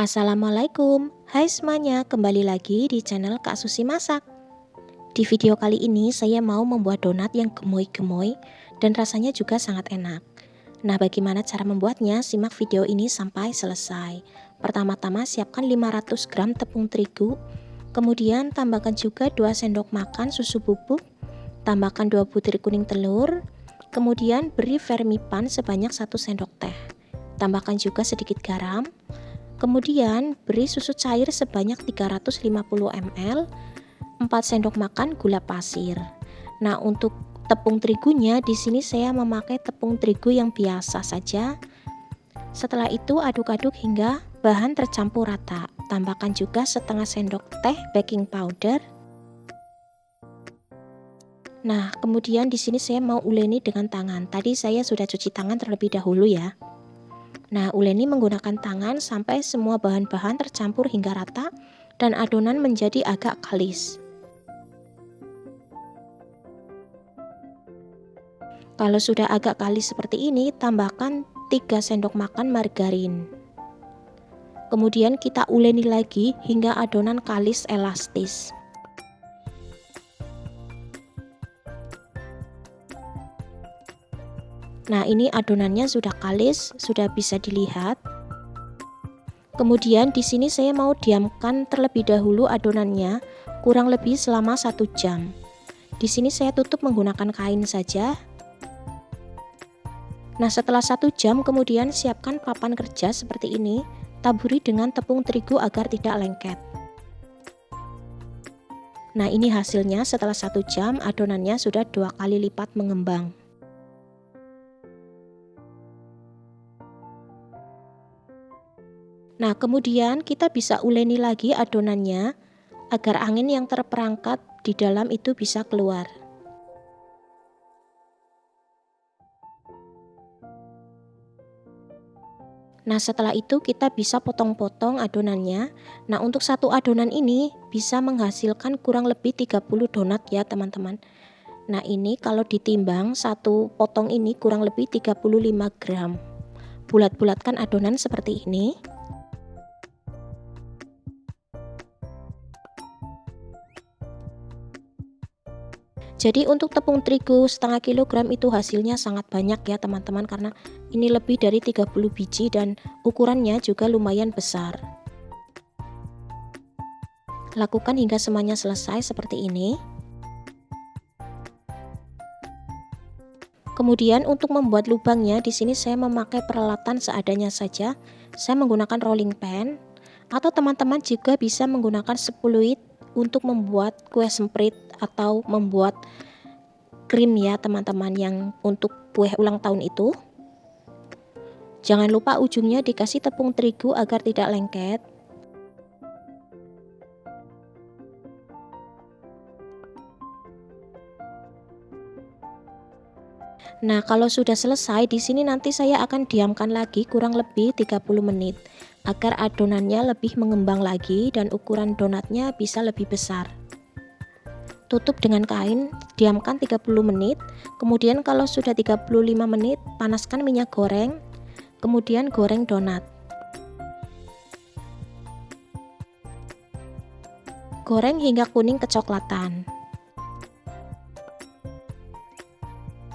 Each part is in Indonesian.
Assalamualaikum, hai semuanya, kembali lagi di channel Kak Susi Masak. Di video kali ini saya mau membuat donat yang gemoy-gemoy dan rasanya juga sangat enak. Nah, bagaimana cara membuatnya? Simak video ini sampai selesai. Pertama-tama siapkan 500 gram tepung terigu, kemudian tambahkan juga 2 sendok makan susu bubuk, tambahkan 2 butir kuning telur, kemudian beri vermipan sebanyak 1 sendok teh. Tambahkan juga sedikit garam. Kemudian beri susu cair sebanyak 350 ml, 4 sendok makan gula pasir. Nah, untuk tepung terigunya di sini saya memakai tepung terigu yang biasa saja. Setelah itu aduk-aduk hingga bahan tercampur rata. Tambahkan juga setengah sendok teh baking powder. Nah, kemudian di sini saya mau uleni dengan tangan. Tadi saya sudah cuci tangan terlebih dahulu ya. Nah, uleni menggunakan tangan sampai semua bahan-bahan tercampur hingga rata dan adonan menjadi agak kalis. Kalau sudah agak kalis seperti ini, tambahkan 3 sendok makan margarin. Kemudian kita uleni lagi hingga adonan kalis elastis. Nah, ini adonannya sudah kalis, sudah bisa dilihat. Kemudian di sini saya mau diamkan terlebih dahulu adonannya kurang lebih selama 1 jam. Di sini saya tutup menggunakan kain saja. Nah, setelah 1 jam kemudian siapkan papan kerja seperti ini, taburi dengan tepung terigu agar tidak lengket. Nah, ini hasilnya setelah 1 jam adonannya sudah 2 kali lipat mengembang. Nah, kemudian kita bisa uleni lagi adonannya agar angin yang terperangkap di dalam itu bisa keluar. Nah, setelah itu kita bisa potong-potong adonannya. Nah, untuk satu adonan ini bisa menghasilkan kurang lebih 30 donat ya teman-teman. Nah, ini kalau ditimbang satu potong ini kurang lebih 35 gram. Bulat-bulatkan adonan seperti ini. Jadi untuk tepung terigu setengah kilogram itu hasilnya sangat banyak ya teman-teman, karena ini lebih dari 30 biji dan ukurannya juga lumayan besar. Lakukan hingga semuanya selesai seperti ini. Kemudian untuk membuat lubangnya di sini saya memakai peralatan seadanya saja. Saya menggunakan rolling pan atau teman-teman juga bisa menggunakan sepeluit untuk membuat kue semprit atau membuat krim ya teman-teman yang untuk kue ulang tahun itu. Jangan lupa ujungnya dikasih tepung terigu agar tidak lengket. Nah, kalau sudah selesai di sini nanti saya akan diamkan lagi kurang lebih 30 menit agar adonannya lebih mengembang lagi dan ukuran donatnya bisa lebih besar. Tutup dengan kain, diamkan 30 menit. Kemudian kalau sudah 35 menit, panaskan minyak goreng. Kemudian goreng donat. Goreng hingga kuning kecoklatan.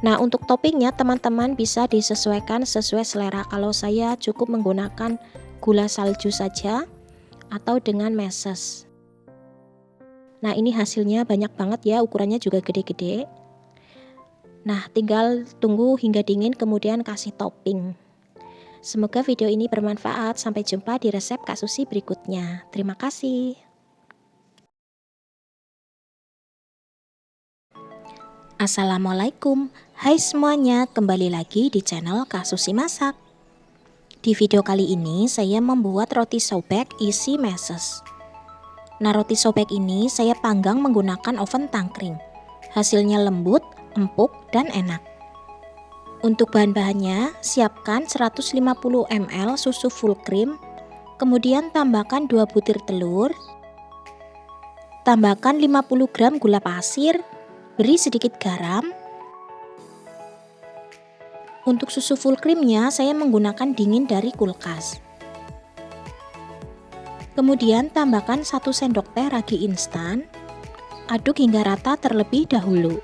Nah, untuk toppingnya teman-teman bisa disesuaikan sesuai selera. Kalau saya cukup menggunakan gula salju saja atau dengan meses. Nah, ini hasilnya banyak banget ya, ukurannya juga gede-gede. Nah, tinggal tunggu hingga dingin kemudian kasih topping. Semoga video ini bermanfaat. Sampai jumpa di resep Kak Susi berikutnya. Terima kasih. Assalamualaikum, hai semuanya, kembali lagi di channel Kak Susi Masak. Di video kali ini saya membuat roti sobek isi meses. Nah, roti sobek ini saya panggang menggunakan oven tangkring. Hasilnya lembut, empuk, dan enak. Untuk bahan-bahannya, siapkan 150 ml susu full cream, kemudian tambahkan 2 butir telur, tambahkan 50 gram gula pasir, beri sedikit garam. Untuk susu full creamnya saya menggunakan dingin dari kulkas. Kemudian tambahkan 1 sendok teh ragi instan. Aduk hingga rata terlebih dahulu.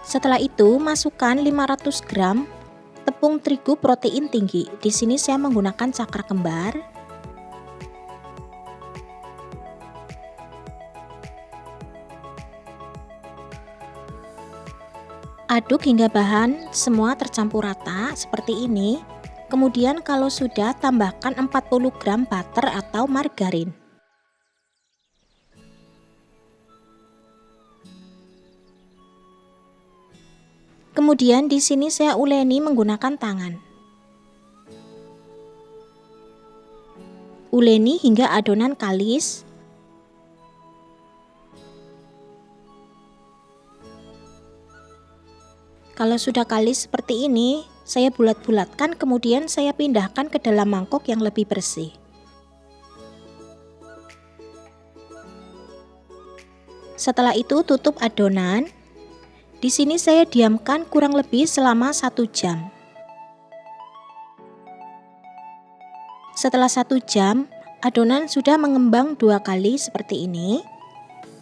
Setelah itu, masukkan 500 gram tepung terigu protein tinggi. Di sini saya menggunakan cakra kembar. Aduk hingga bahan semua tercampur rata seperti ini. Kemudian kalau sudah, tambahkan 40 gram butter atau margarin. Kemudian di sini saya uleni menggunakan tangan. Uleni hingga adonan kalis. Kalau sudah kalis seperti ini, saya bulat-bulatkan, kemudian saya pindahkan ke dalam mangkok yang lebih bersih. Setelah itu tutup adonan. Di sini saya diamkan kurang lebih selama 1 jam. Setelah 1 jam, adonan sudah mengembang 2 kali seperti ini.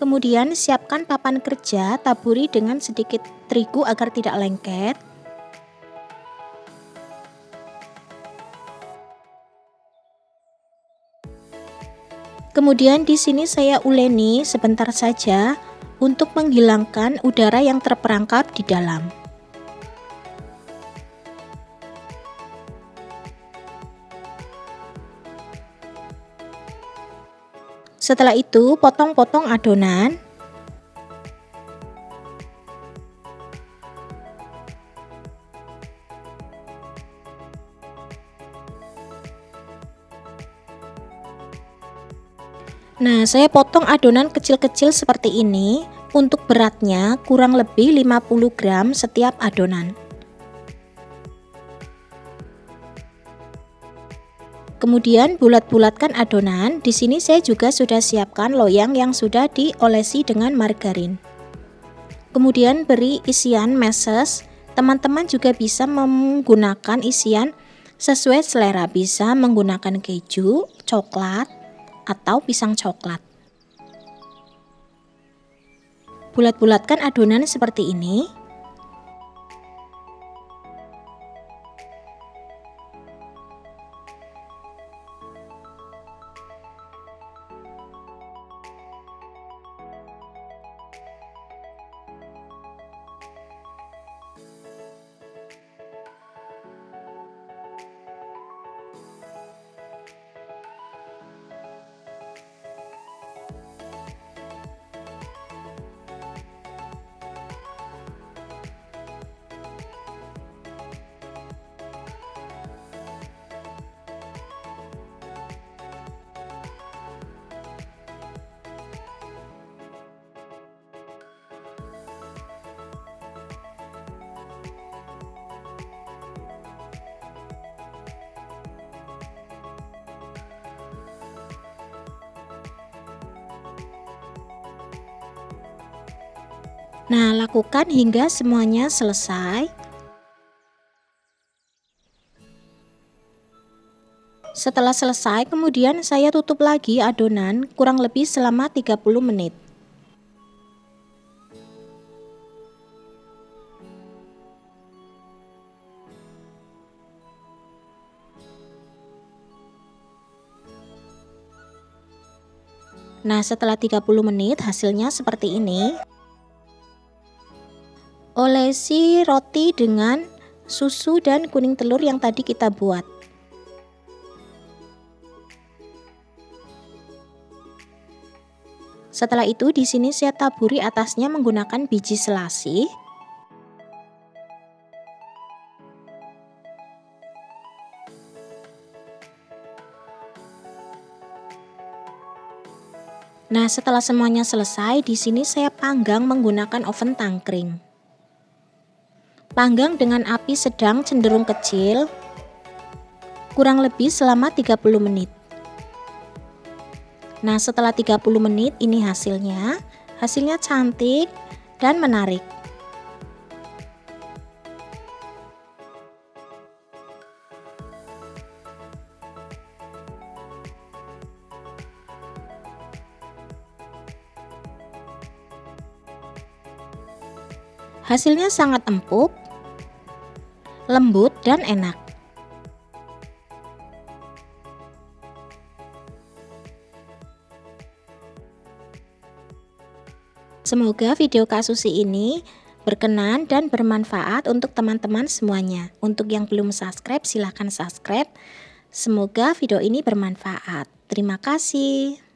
Kemudian siapkan papan kerja, taburi dengan sedikit terigu agar tidak lengket. Kemudian di sini saya uleni sebentar saja untuk menghilangkan udara yang terperangkap di dalam. Setelah itu, potong-potong adonan. Nah, saya potong adonan kecil-kecil seperti ini. Untuk beratnya kurang lebih 50 gram setiap adonan. Kemudian bulat-bulatkan adonan. Di sini saya juga sudah siapkan loyang yang sudah diolesi dengan margarin. Kemudian beri isian meses. Teman-teman juga bisa menggunakan isian sesuai selera, bisa menggunakan keju, coklat, atau pisang coklat. Bulat-bulatkan adonan seperti ini. Nah, lakukan hingga semuanya selesai. Setelah selesai, kemudian saya tutup lagi adonan kurang lebih selama 30 menit. Nah, setelah 30 menit hasilnya seperti ini. Olesi roti dengan susu dan kuning telur yang tadi kita buat. Setelah itu di sini saya taburi atasnya menggunakan biji selasih. Nah, setelah semuanya selesai, di sini saya panggang menggunakan oven tangkring. Panggang dengan api sedang cenderung kecil, kurang lebih selama 30 menit. Nah, setelah 30 menit ini hasilnya cantik dan menarik. Hasilnya sangat empuk, lembut, dan enak. Semoga video Kak Susi ini berkenan dan bermanfaat untuk teman-teman semuanya. Untuk yang belum subscribe, silahkan subscribe. Semoga video ini bermanfaat. Terima kasih.